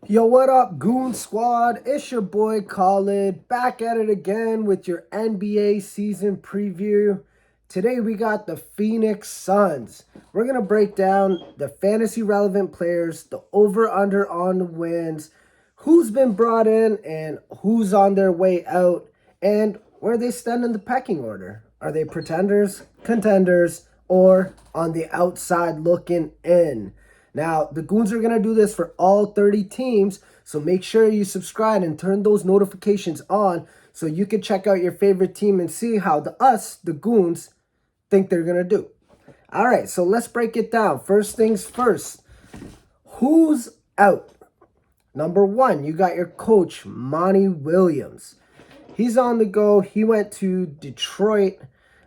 Yo, what up, Goon Squad? It's your boy Khalid, back at it again with your NBA season preview. Today we got the Phoenix Suns. We're going to break down the fantasy relevant players, the over-under on the wins, who's been brought in and who's on their way out, and where they stand in the pecking order. Are they pretenders, contenders, or on the outside looking in? Now, the Goons are going to do this for all 30 teams, so make sure you subscribe and turn those notifications on so you can check out your favorite team and see how the Goons, think they're going to do. All right, so let's break it down. First things first, who's out? Number one, you got your coach, Monty Williams. He's on the go. He went to Detroit.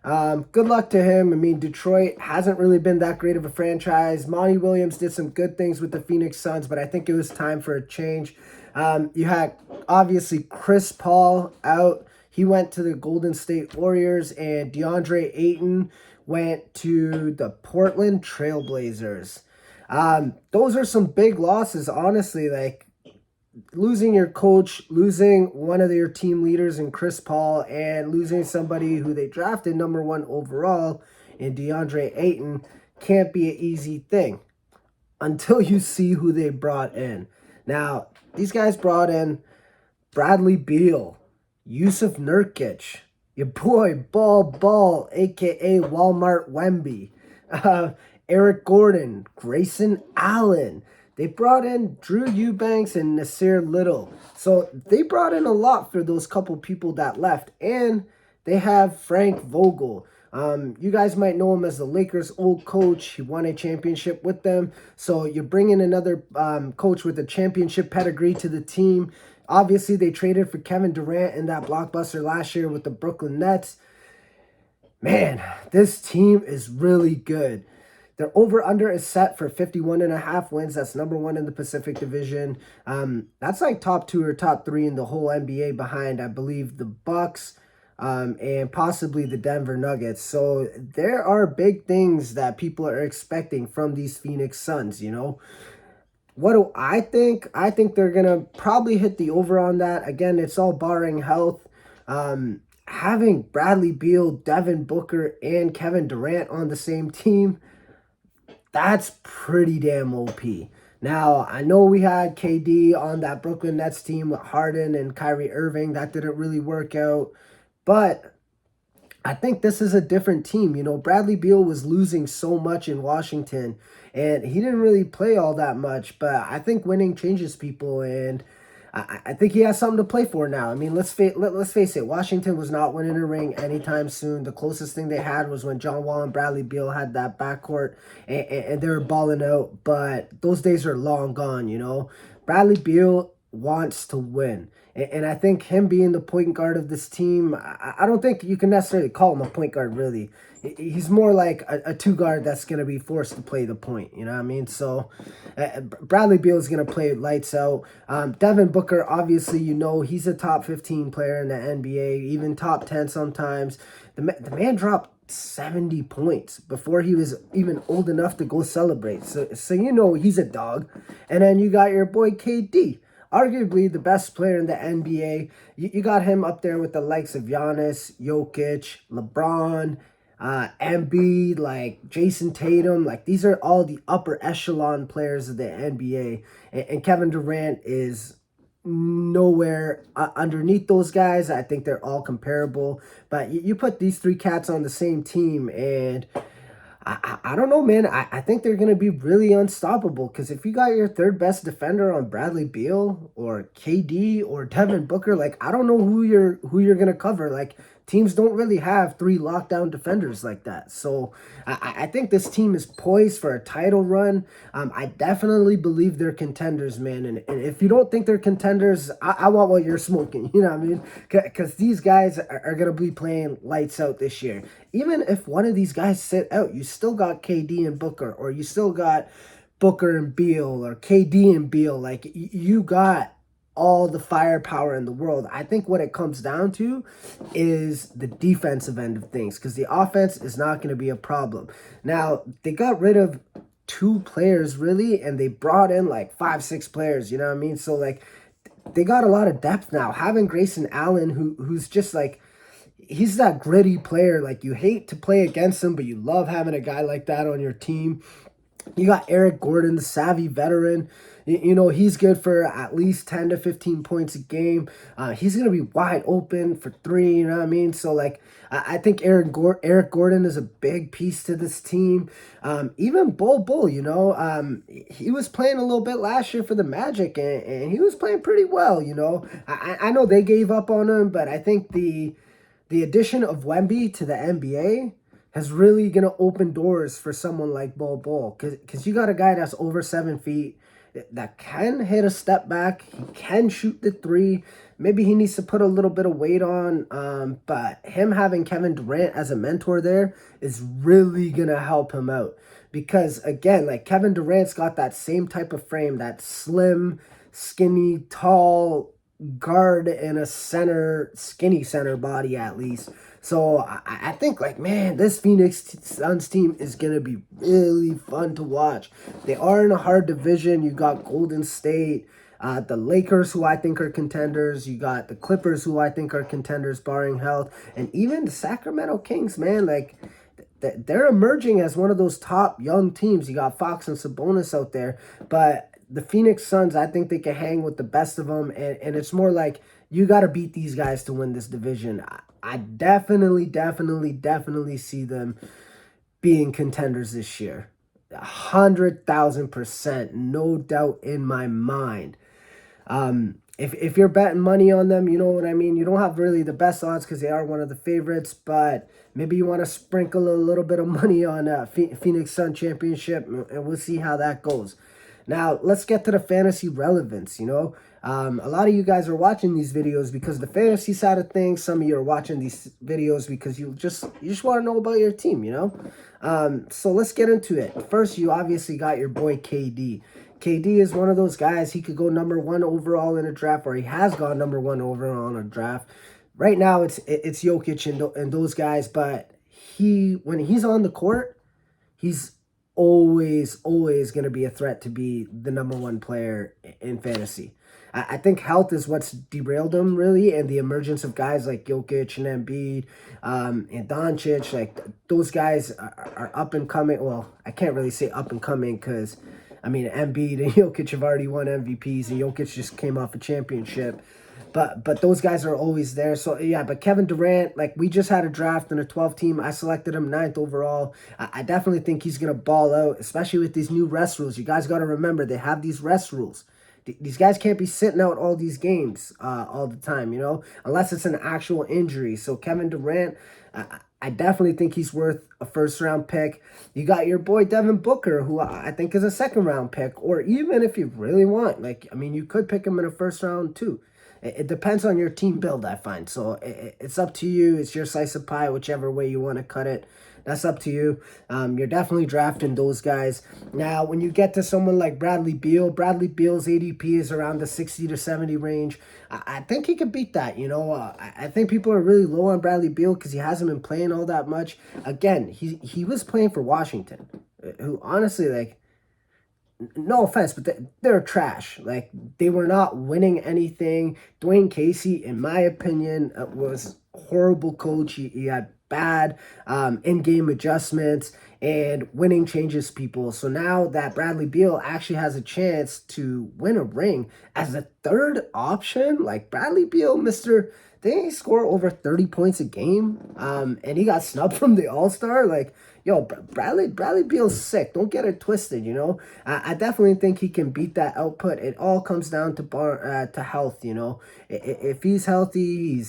Good luck to him. I mean, Detroit hasn't really been that great of a franchise. Monty Williams did some good things with the Phoenix Suns, but I think it was time for a change. You had, obviously, Chris Paul out. He went to the Golden State Warriors, and DeAndre Ayton went to the Portland Trailblazers. Those are some big losses, honestly. Like, losing your coach, losing one of your team leaders in Chris Paul, and losing somebody who they drafted number one overall in DeAndre Ayton can't be an easy thing until you see who they brought in. Now, these guys brought in Bradley Beal, Jusuf Nurkic, your boy Ball, a.k.a. Walmart Wemby, Eric Gordon, Grayson Allen. They brought in Drew Eubanks and Nasir Little. So they brought in a lot for those couple people that left. And they have Frank Vogel. You guys might know him as the Lakers' old coach. He won a championship with them. So you're bringing another coach with a championship pedigree to the team. Obviously, they traded for Kevin Durant in that blockbuster last year with the Brooklyn Nets. Man, this team is really good. Their over-under is set for 51.5 wins. That's number one in the Pacific Division. That's like top two or top three in the whole NBA behind, I believe, the Bucks and possibly the Denver Nuggets. So there are big things that people are expecting from these Phoenix Suns, you know. What do I think? I think they're going to probably hit the over on that. Again, it's all barring health. Having Bradley Beal, Devin Booker, and Kevin Durant on the same team, that's pretty damn OP. Now, I know we had KD on that Brooklyn Nets team with Harden and Kyrie Irving. That didn't really work out. But I think this is a different team. You know, Bradley Beal was losing so much in Washington, and he didn't really play all that much. But I think winning changes people, and I think he has something to play for now. I mean, let's face it. Washington was not winning a ring anytime soon. The closest thing they had was when John Wall and Bradley Beal had that backcourt, and they were balling out. But those days are long gone, you know. Bradley Beal wants to win. And I think him being the point guard of this team, I don't think you can necessarily call him a point guard, really. He's more like a two guard that's going to be forced to play the point, you know what I mean? So Bradley Beal is going to play lights out. Devin Booker, obviously, you know, he's a top 15 player in the NBA, even top 10 sometimes. The man dropped 70 points before he was even old enough to go celebrate. So you know he's a dog. And then you got your boy KD, arguably the best player in the NBA. You got him up there with the likes of Giannis, Jokic, LeBron, Embiid, like Jason Tatum. Like, these are all the upper echelon players of the NBA. And Kevin Durant is nowhere underneath those guys. I think they're all comparable. But you put these three cats on the same team, and I don't know, man. I think they're going to be really unstoppable, because if you got your third best defender on Bradley Beal or KD or Devin Booker, like, I don't know who you're going to cover. Like, teams don't really have three lockdown defenders like that. So I think this team is poised for a title run. I definitely believe they're contenders, man. And if you don't think they're contenders, I want what you're smoking. You know what I mean? Because these guys are going to be playing lights out this year. Even if one of these guys sit out, you still got KD and Booker, or you still got Booker and Beal, or KD and Beal. Like, you got all the firepower in the world. I think what it comes down to is the defensive end of things, because the offense is not going to be a problem. Now, they got rid of 2 players really, and they brought in like 5, 6 players, you know what I mean? So like they got a lot of depth now. Having Grayson Allen, who's just like, he's that gritty player. Like, you hate to play against him, but you love having a guy like that on your team. You got Eric Gordon, the savvy veteran. You know, he's good for at least 10 to 15 points a game. He's going to be wide open for 3, you know what I mean? So, like, I think Eric Gordon is a big piece to this team. Even Bull, you know, he was playing a little bit last year for the Magic, and he was playing pretty well, you know. I know they gave up on him, but I think the addition of Wemby to the NBA is really going to open doors for someone like Bull. Because you got a guy that's over 7 feet that can hit a step back. He can shoot the 3. Maybe he needs to put a little bit of weight on. But him having Kevin Durant as a mentor there is really going to help him out. Because, again, like, Kevin Durant's got that same type of frame, that slim, skinny, tall guard and a skinny center body at least. So I think, like, man, this Phoenix Suns team is going to be really fun to watch. They are in a hard division. You got Golden State, the Lakers, who I think are contenders. You got the Clippers, who I think are contenders, barring health. And even the Sacramento Kings, man, like, they're emerging as one of those top young teams. You got Fox and Sabonis out there. But the Phoenix Suns, I think they can hang with the best of them. And it's more like, you got to beat these guys to win this division. I definitely see them being contenders this year. 100,000%, no doubt in my mind. If you're betting money on them, you know what I mean? You don't have really the best odds because they are one of the favorites, but maybe you want to sprinkle a little bit of money on Phoenix Sun Championship, and we'll see how that goes. Now, let's get to the fantasy relevance, you know. A lot of you guys are watching these videos because of the fantasy side of things. Some of you are watching these videos because you just want to know about your team, you know. So let's get into it. First, you obviously got your boy KD. KD is one of those guys. He could go number 1 overall in a draft, or he has gone number 1 overall in a draft. Right now, it's Jokic and those guys, but when he's on the court, he's always going to be a threat to be the number 1 player in fantasy. I think health is what's derailed him, really, and the emergence of guys like Jokic and Embiid and Doncic. Like, those guys are up and coming. Well, I can't really say up and coming because, I mean, Embiid and Jokic have already won MVPs, and Jokic just came off a championship. But those guys are always there. So, yeah, but Kevin Durant, like, we just had a draft in a 12 team. I selected him 9th overall. I definitely think he's going to ball out, especially with these new rest rules. You guys got to remember, they have these rest rules. These guys can't be sitting out all these games all the time, you know, unless it's an actual injury. So Kevin Durant, I definitely think he's worth a first-round pick. You got your boy Devin Booker, who I think is a second-round pick, or even if you really want, like, I mean, you could pick him in a first round too. It depends on your team build, I find. So it's up to you. It's your slice of pie, whichever way you want to cut it. That's up to you. You're definitely drafting those guys. Now, when you get to someone like Bradley Beal, Bradley Beal's ADP is around the 60 to 70 range. I think he could beat that, you know. I think people are really low on Bradley Beal because he hasn't been playing all that much. Again, he was playing for Washington, who honestly, like, no offense, but they're trash. Like, they were not winning anything. Dwayne Casey, in my opinion, was a horrible coach. He had bad in-game adjustments, and winning changes people. So now that Bradley Beal actually has a chance to win a ring as a third option, like Bradley Beal, didn't he score over 30 points a game? And he got snubbed from the All-Star. Like, yo, Bradley Beal's sick. Don't get it twisted, you know. I definitely think he can beat that output. It all comes down to health, you know. If he's healthy,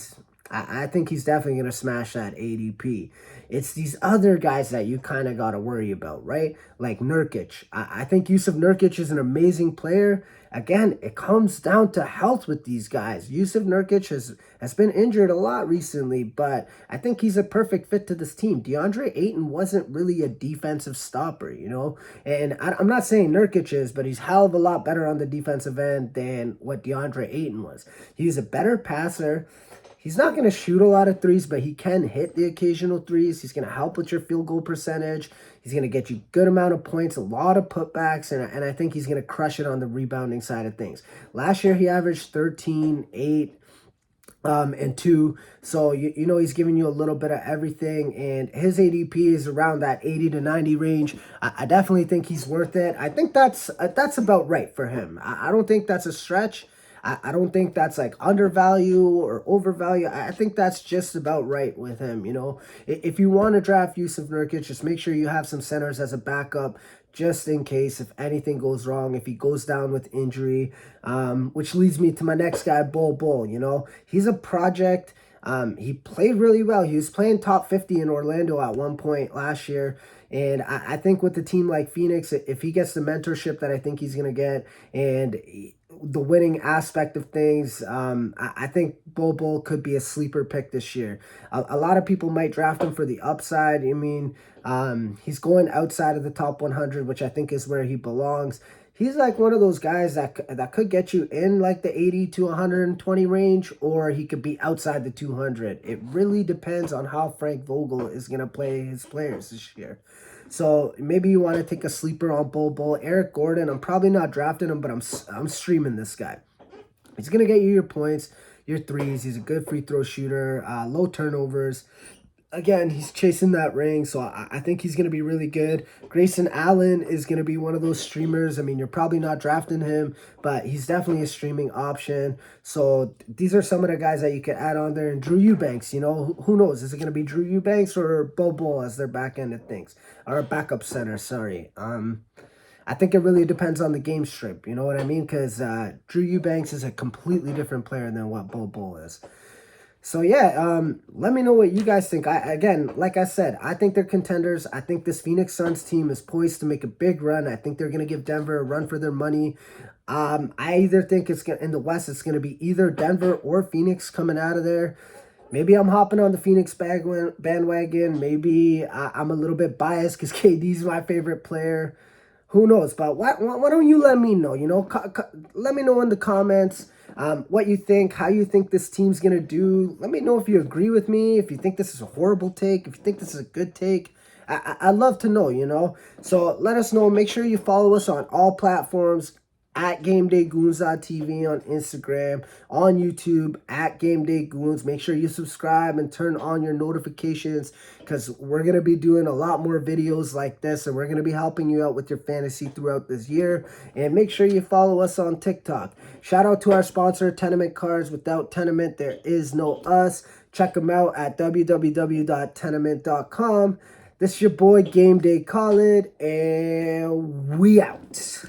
I think he's definitely going to smash that ADP. It's these other guys that you kind of got to worry about, right? Like Nurkic. I think Jusuf Nurkic is an amazing player. Again, it comes down to health with these guys. Jusuf Nurkic has been injured a lot recently, but I think he's a perfect fit to this team. DeAndre Ayton wasn't really a defensive stopper, you know? And I'm not saying Nurkic is, but he's hell of a lot better on the defensive end than what DeAndre Ayton was. He's a better passer. He's not going to shoot a lot of threes, but he can hit the occasional threes. He's going to help with your field goal percentage. He's going to get you good amount of points, a lot of putbacks, and I think he's going to crush it on the rebounding side of things. Last year, he averaged 13, 8, and 2. So, you know, he's giving you a little bit of everything, and his ADP is around that 80 to 90 range. I definitely think he's worth it. I think that's about right for him. I don't think that's a stretch. I don't think that's like undervalue or overvalue. I think that's just about right with him. You know, if you want to draft Jusuf Nurkic, just make sure you have some centers as a backup just in case if anything goes wrong, if he goes down with injury, which leads me to my next guy, Bull. You know, he's a project. He played really well. He was playing top 50 in Orlando at one point last year. And I think with a team like Phoenix, if he gets the mentorship that I think he's going to get and the winning aspect of things, I think Bull could be a sleeper pick this year. A lot of people might draft him for the upside. I mean, he's going outside of the top 100, which I think is where he belongs. He's like one of those guys that could get you in like the 80 to 120 range, or he could be outside the 200. It really depends on how Frank Vogel is going to play his players this year. So maybe you want to take a sleeper on Bull. Eric Gordon, I'm probably not drafting him, but I'm streaming this guy. He's going to get you your points, your threes. He's a good free throw shooter, low turnovers. Again, he's chasing that ring, so I think he's going to be really good. Grayson Allen is going to be one of those streamers. I mean, you're probably not drafting him, but he's definitely a streaming option. So these are some of the guys that you could add on there. And Drew Eubanks, you know, who knows? Is it going to be Drew Eubanks or Bull as their back end of things? Or backup center, sorry. I think it really depends on the game strip, you know what I mean? Because Drew Eubanks is a completely different player than what Bull is. So, yeah, let me know what you guys think. Again, like I said, I think they're contenders. I think this Phoenix Suns team is poised to make a big run. I think they're going to give Denver a run for their money. I either think it's in the West, it's going to be either Denver or Phoenix coming out of there. Maybe I'm hopping on the Phoenix bandwagon. Maybe I'm a little bit biased because KD's my favorite player. Who knows? But why don't you let me know? You know, let me know in the comments what you think, how you think this team's going to do. Let me know if you agree with me, if you think this is a horrible take, if you think this is a good take. I'd love to know, you know. So let us know. Make sure you follow us on all platforms. At Game Day Goons.tv on Instagram, on YouTube, at Game Day Goons. Make sure you subscribe and turn on your notifications because we're going to be doing a lot more videos like this, and we're going to be helping you out with your fantasy throughout this year. And make sure you follow us on TikTok. Shout out to our sponsor, Tenement Cards. Without Tenement, there is no us. Check them out at www.tenement.com. This is your boy, Game Day Khaled, and we out.